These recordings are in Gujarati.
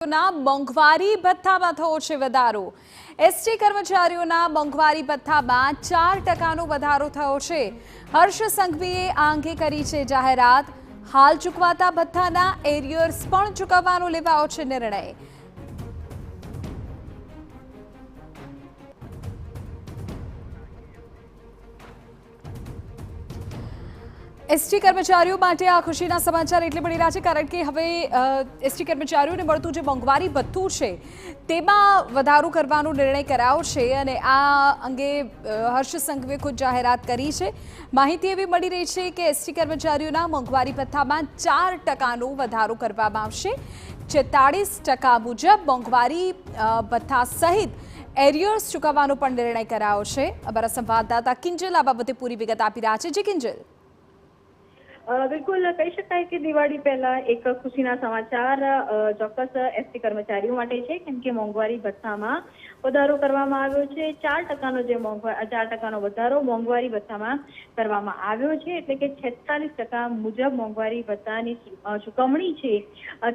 ના મોંઘવારી ભથ્થામાં થયો છે વધારો। એસટી કર્મચારીઓના મોંઘવારી ભથ્થામાં 4%નો વધારો થયો છે। હર્ષ સંઘવીએ આ અંગે કરી છે જાહેરાત। હાલ ચૂકવાતા ભથ્થાના એરિયર્સ પણ ચૂકવવાનો લેવાયો છે નિર્ણય। એસટી કર્મચારીઓ માટે આ ખુશીના સમાચાર એટલે મળી રહ્યા છે કારણ કે હવે એસટી કર્મચારીઓને મળતું જે મોંઘવારી ભથ્થું છે તેમાં વધારો કરવાનો નિર્ણય કરાયો છે અને આ અંગે હર્ષ સંઘવીએ ખુદ જાહેરાત કરી છે। માહિતી એવી મળી રહી છે કે એસટી કર્મચારીઓના મોંઘવારી ભથ્થામાં 4%નો વધારો કરવામાં આવશે। 46% મુજબ મોંઘવારી ભથ્થા સહિત એરિયર્સ ચૂકવવાનો પણ નિર્ણય કરાયો છે। અમારા સંવાદદાતા કિંજલ આ બાબતે પૂરી વિગત આપી રહ્યા છે। જે કિંજલ, બિલકુલ કહી શકાય કે દિવાળી પહેલા એક ખુશીના સમાચાર ચોક્કસ એસટી કર્મચારીઓ માટે છે, કેમ કે મોંઘવારી ભથ્થામાં વધારો કરવામાં આવ્યો છે। 4%નો જે 4%નો વધારો મોંઘવારી ભથ્થામાં કરવામાં આવ્યો છે, એટલે કે 46% મુજબ મોંઘવારી ભથ્થાની ચૂકવણી છે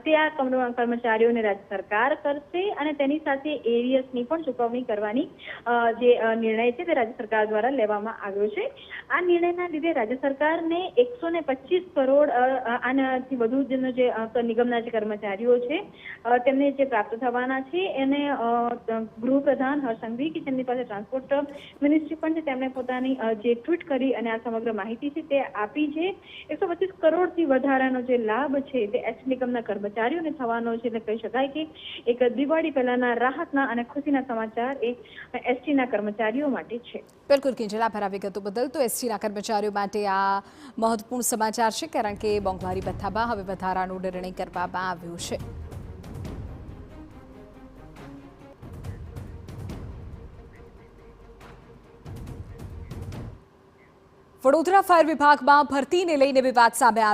તે આ કર્મચારીઓને રાજ્ય સરકાર કરશે અને તેની સાથે એરિયર્સની પણ ચૂકવણી કરવાની જે નિર્ણય છે તે રાજ્ય સરકાર દ્વારા લેવામાં આવ્યો છે। આ નિર્ણયના લીધે રાજ્ય સરકારને 125 કરોડ આનાથી વધુ જે નિગમના જે કર્મચારીઓ છે તેમને જે પ્રાપ્ત થવાના છે એને ગૃહપ્રધાન હર્ષ સંઘવી કે તેમની પાસે ટ્રાન્સપોર્ટ મિનિસ્ટ્રી પણ છે, તેમણે પોતાની જે ટ્વીટ કરી અને આ સમગ્ર માહિતી છે તે આપી છે। 125 કરોડથી વધારાનો જે લાભ છે તે એસટી નિગમના કર્મચારીઓને થવાનો છે। એટલે કહી શકાય કે એક દિવાળી પહેલાના રાહતના અને ખુશીના સમાચાર એ એસટીના કર્મચારીઓ માટે છે। બિલકુલ કિંજલ, આભાર વિગતો બદલ। તો એસટીના કર્મચારીઓ માટે આ મહત્વપૂર્ણ સમાચાર છે કારણ કે મોંઘવારી ભથ્થામાં હવે વધારાનો નિર્ણય કરવામાં આવ્યો છે। વડોદરા ફાયર વિભાગમાં ભરતીને લઈને વિવાદ સામે આવ્યો।